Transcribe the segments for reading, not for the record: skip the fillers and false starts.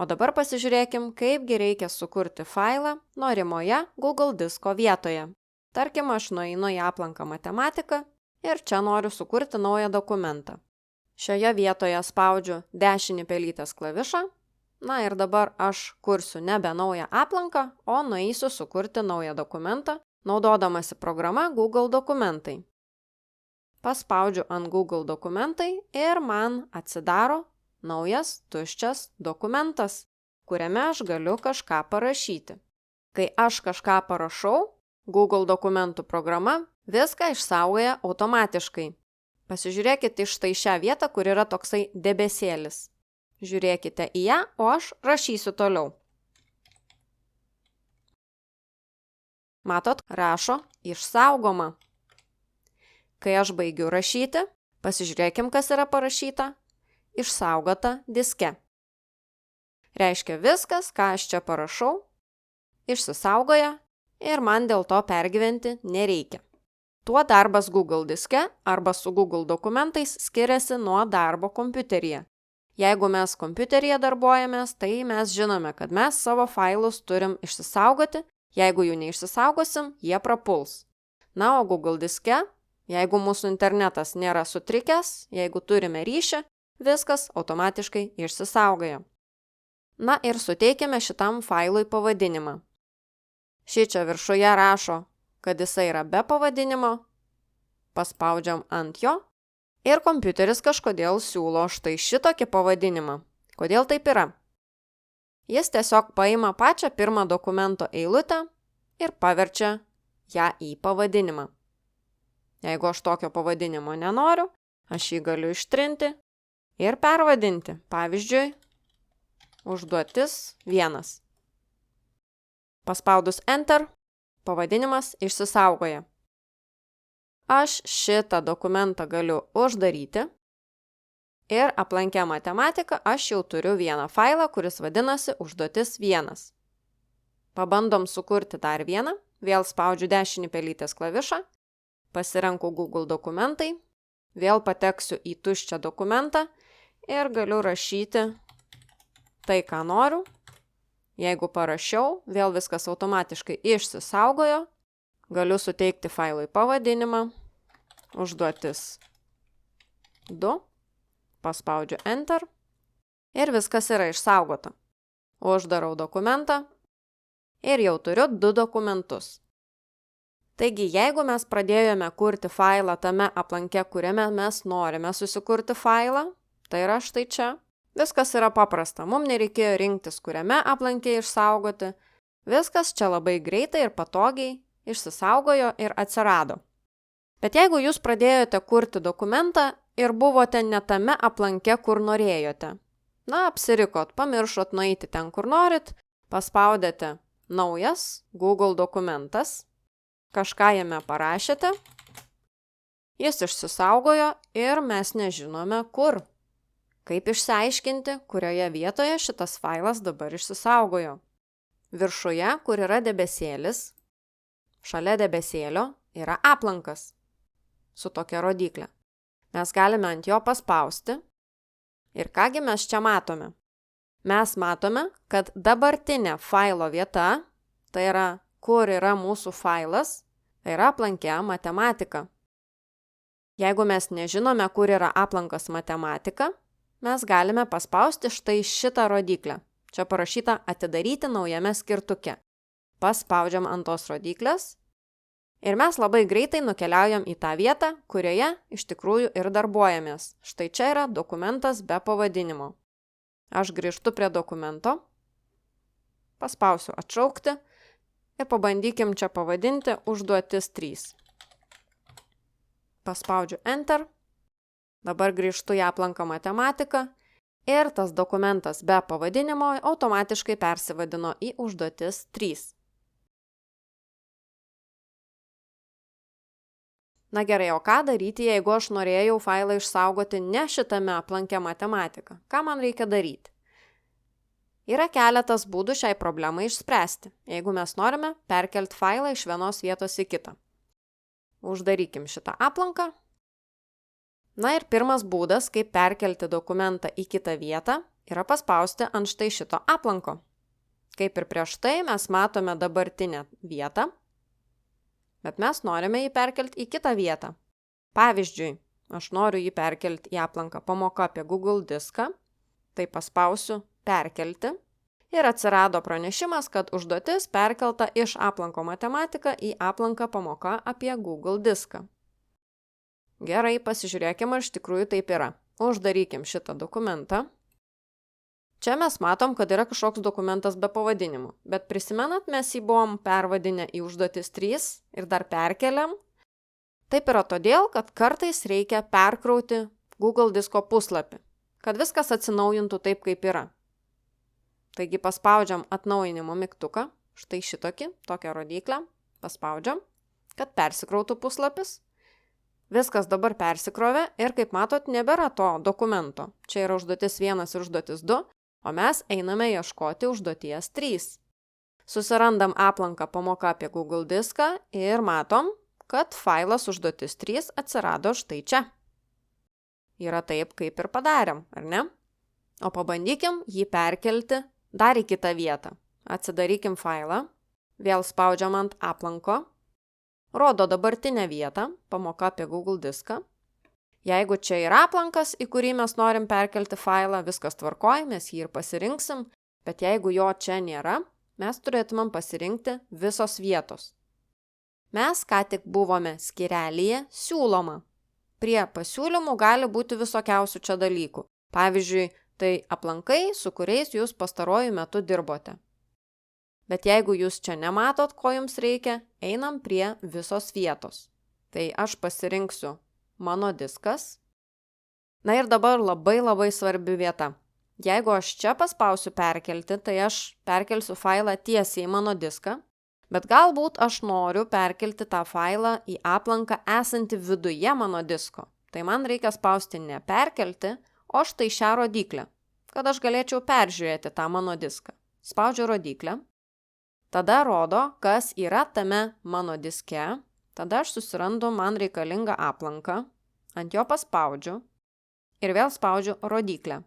O dabar pasižiūrėkim, kaipgi reikia sukurti failą norimoje Google disko vietoje. Tarkim, aš nueinu į aplanką matematiką ir čia noriu sukurti naują dokumentą. Šioje vietoje spaudžiu dešinį pelytės klavišą. Na ir dabar aš kursiu nebe naują aplanką, o nueisiu sukurti naują dokumentą, naudodamasi programa Google dokumentai. Paspaudžiu ant Google dokumentai ir man atsidaro naujas tuščias dokumentas, kuriame aš galiu kažką parašyti. Kai aš kažką parašau, Google dokumentų programa viską išsaugoja automatiškai. Pasižiūrėkite iš štai šią vietą, kur yra toksai debesėlis. Žiūrėkite į ją, o aš rašysiu toliau. Matot, rašo išsaugoma. Kai aš baigiu rašyti, pasižiūrėkim, kas yra parašyta. Išsaugota diske. Reiškia viskas, ką aš čia parašau, išsisaugoja ir man dėl to pergyventi nereikia. Tuo darbas Google diske arba su Google dokumentais skiriasi nuo darbo kompiuteryje. Jeigu mes kompiuteryje darbuojamės, tai mes žinome, kad mes savo failus turim išsisaugoti, jeigu jų neišsisaugosim, jie prapuls. Na, o Google diske, jeigu mūsų internetas nėra sutrikęs, jeigu turime ryšį, viskas automatiškai išsisaugoja. Na ir suteikime šitam failui pavadinimą. Šičia viršuje rašo, kad jisai yra be pavadinimo, paspaudžiam ant jo ir kompiuteris kažkodėl siūlo štai šitokį pavadinimą. Kodėl taip yra? Jis tiesiog paima pačią pirmą dokumento eilutę ir paverčia ją į pavadinimą. Jeigu aš tokio pavadinimo nenoriu, aš jį galiu ištrinti ir pervadinti. Pavyzdžiui, užduotis 1. Paspaudus Enter, pavadinimas išsisaugoja. Aš šitą dokumentą galiu uždaryti ir aplankę matematiką aš jau turiu vieną failą, kuris vadinasi užduotis 1. Pabandom sukurti dar vieną, vėl spaudžiu dešinį pelytės klavišą, pasirenku Google dokumentai, vėl pateksiu į tuščią dokumentą ir galiu rašyti tai, ką noriu. Jeigu parašiau, vėl viskas automatiškai išsisaugojo. Galiu suteikti failui pavadinimą, užduotis 2, paspaudžiu Enter ir viskas yra išsaugota. Uždarau dokumentą ir jau turiu 2 dokumentus. Taigi, jeigu mes pradėjome kurti failą tame aplanke, kuriame mes norime susikurti failą, tai yra štai čia, viskas yra paprasta, mums nereikėjo rinktis, kuriame aplanke išsaugoti, viskas čia labai greitai ir patogiai išsisaugojo ir atsirado. Bet jeigu jūs pradėjote kurti dokumentą ir buvote ne tame aplanke, kur norėjote, na, apsirikot, pamiršot nueiti ten, kur norit, paspaudėte naujas Google dokumentas, kažką jame parašėte, jis išsisaugojo ir mes nežinome kur. Kaip išsiaiškinti, kurioje vietoje šitas failas dabar išsisaugojo? Viršuje, kur yra debesėlis, šalia debesėlio yra aplankas su tokia rodyklė. Mes galime ant jo paspausti ir kągi mes čia matome? Mes matome, kad dabartinė failo vieta, tai yra, kur yra mūsų failas, tai yra aplanke matematika. Jeigu mes nežinome, kur yra aplankas matematika, mes galime paspausti štai šitą rodyklę. Čia parašyta atidaryti naujame skirtuke. Paspaudžiam ant tos rodyklės ir mes labai greitai nukeliaujam į tą vietą, kurioje iš tikrųjų ir darbuojamės. Štai čia yra dokumentas be pavadinimo. Aš grįžtu prie dokumento, paspausiu atšaukti ir pabandykim čia pavadinti užduotis 3. Paspaudžiu Enter, dabar grįžtu į aplanką matematiką ir tas dokumentas be pavadinimo automatiškai persivadino į užduotis 3. Na gerai, o ką daryti, jeigu aš norėjau failą išsaugoti ne šitame aplanke matematika? Ką man reikia daryti? Yra keletas būdų šiai problemai išspręsti, jeigu mes norime perkelti failą iš vienos vietos į kitą. Uždarykim šitą aplanką. Na ir pirmas būdas, kaip perkelti dokumentą į kitą vietą, yra paspausti ant štai šito aplanko. Kaip ir prieš tai mes matome dabartinę vietą, bet mes norime jį perkelti į kitą vietą. Pavyzdžiui, aš noriu jį perkelti į aplanką pamoka apie Google diską, tai paspausiu perkelti ir atsirado pranešimas, kad užduotis perkelta iš aplanko matematika į aplanką pamoka apie Google diską. Gerai, pasižiūrėkime, ar iš tikrųjų taip yra. Uždarykim šitą dokumentą. Čia mes matom, kad yra kažkoks dokumentas be pavadinimų, bet prisimenat, mes jį buvom pervadinę į užduotis 3 ir dar perkeliam. Taip yra todėl, kad kartais reikia perkrauti Google disko puslapį, kad viskas atsinaujintų taip, kaip yra. Taigi paspaudžiam atnaujinimo mygtuką, štai šitokį, tokią rodyklę, paspaudžiam, kad persikrautų puslapis. Viskas dabar persikrovė ir, kaip matot, nebėra to dokumento. Čia yra užduotis 1 ir užduotis 2, o mes einame ieškoti užduoties 3. Susirandam aplanką pamoka apie Google diską ir matom, kad failas užduotis 3 atsirado štai čia. Yra taip, kaip ir padarėm, ar ne? O pabandykim jį perkelti dar į kitą vietą. Atsidarykim failą, vėl spaudžiam ant aplanko, rodo dabartinę vietą, pamoka apie Google diską. Jeigu čia yra aplankas, į kurį mes norim perkelti failą, viskas tvarkoj, mes jį ir pasirinksim, bet jeigu jo čia nėra, mes turėtumėm pasirinkti visos vietos. Mes ką tik buvome skyrelyje siūloma. Prie pasiūlymų gali būti visokiausių čia dalykų. Pavyzdžiui, tai aplankai, su kuriais jūs pastaruoju metu dirbote. Bet jeigu jūs čia nematot, ko jums reikia, einam prie visos vietos. Tai aš pasirinksiu mano diskas. Na ir dabar labai svarbi vieta. Jeigu aš čia paspausiu perkelti, tai aš perkelsiu failą tiesiai į mano diską, bet galbūt aš noriu perkelti tą failą į aplanką esantį viduje mano disko. Tai man reikia spausti ne perkelti, o štai šią rodyklę, kad aš galėčiau peržiūrėti tą mano diską. Spaudžiu rodyklę. Tada rodo, kas yra tame mano diske. Tada aš susirandu man reikalingą aplanką, ant jo paspaudžiu ir vėl spaudžiu rodyklę.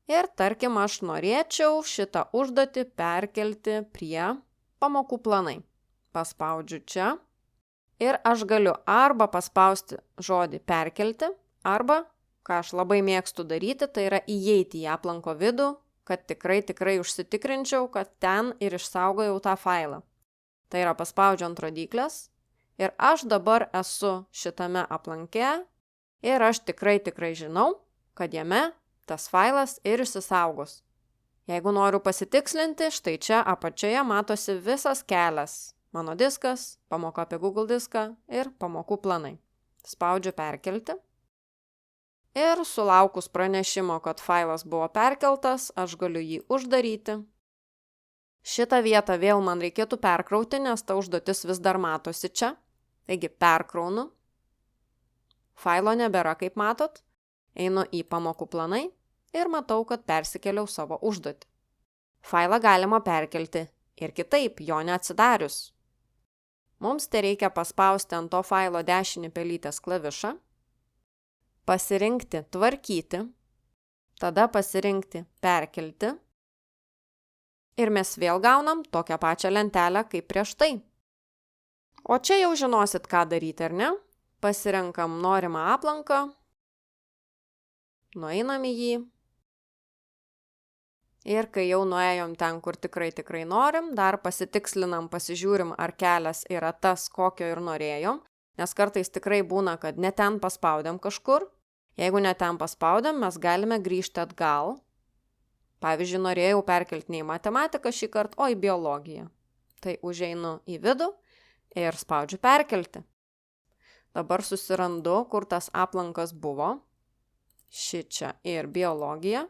Ir tarkim, aš norėčiau šitą užduotį perkelti prie pamokų planai. Paspaudžiu čia ir aš galiu arba paspausti žodį perkelti, arba, ką aš labai mėgstu daryti, tai yra įeiti į aplanko vidų, kad tikrai užsitikrinčiau, kad ten ir išsaugojau tą failą. Tai yra paspaudžiu ant rodyklės ir aš dabar esu šitame aplanke ir aš tikrai žinau, kad jame tas failas ir išsisaugos. Jeigu noriu pasitikslinti, štai čia apačioje matosi visas kelias. Mano diskas, pamoka apie Google diską ir pamokų planai. Spaudžiu perkelti. Ir sulaukus pranešimo, kad failas buvo perkeltas, aš galiu jį uždaryti. Šitą vietą vėl man reikėtų perkrauti, nes ta užduotis vis dar matosi čia. Taigi perkraunu. Failo nebėra, kaip matot. Einu į pamokų planai ir matau, kad persikėliau savo užduotį. Failą galima perkelti ir kitaip, jo neatsidarius. Mums tereikia paspausti ant to failo dešinį pelytės klavišą, pasirinkti tvarkyti, tada pasirinkti perkelti ir mes vėl gaunam tokią pačią lentelę kaip prieš tai. O čia jau žinosit, ką daryti, ar ne? Pasirenkam norimą aplanką, nueinam į jį ir kai jau nuėjom ten, kur tikrai norim, dar pasitikslinam, pasižiūrim, ar kelias yra tas, kokio ir norėjom, nes kartais tikrai būna, kad ne ten paspaudėm kažkur. Jeigu ne ten paspaudėm, mes galime grįžti atgal. Pavyzdžiui, norėjau perkelti ne į matematiką šį kartą, o į biologiją. Tai užeinu į vidų ir spaudžiu perkelti. Dabar susirandu, kur tas aplankas buvo. Šičia ir biologija.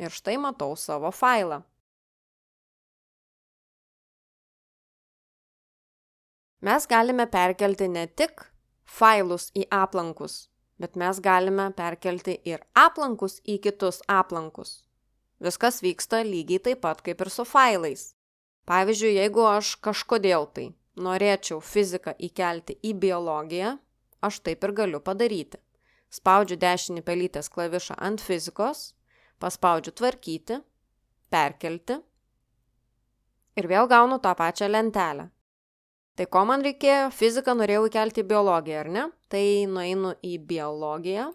Ir štai matau savo failą. Mes galime perkelti ne tik failus į aplankus, bet mes galime perkelti ir aplankus į kitus aplankus. Viskas vyksta lygiai taip pat kaip ir su failais. Pavyzdžiui, jeigu aš kažkodėl tai norėčiau fiziką įkelti į biologiją, aš taip ir galiu padaryti. Spaudžiu dešinį pelytės klavišą ant fizikos, Paspaudžiu tvarkyti, perkelti ir vėl gaunu tą pačią lentelę. Tai ko man reikėjo? Fiziką norėjau įkelti į biologiją, ar ne? Tai nueinu į biologiją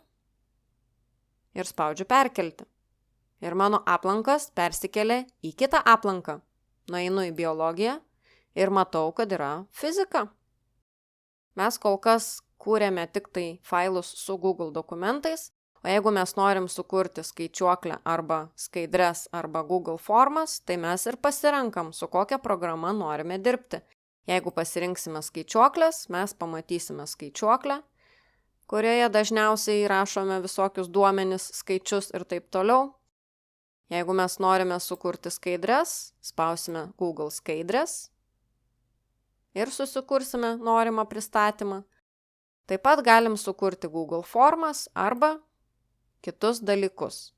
ir spaudžiu perkelti. Ir mano aplankas persikelia į kitą aplanką. Nueinu į biologiją ir matau, kad yra fizika. Mes kol kas kūrėme tik tai failus su Google dokumentais, o jeigu mes norim sukurti skaičiuoklę arba skaidres arba Google formas, tai mes ir pasirenkam, su kokia programa norime dirbti. Jeigu pasirinksime skaičiuoklės, mes pamatysime skaičiuoklę, kurioje dažniausiai rašome visokius duomenis, skaičius ir taip toliau. Jeigu mes norime sukurti skaidres, spausime Google skaidres ir susikursime norimą pristatymą. Taip pat galim sukurti Google formas arba kitus dalykus.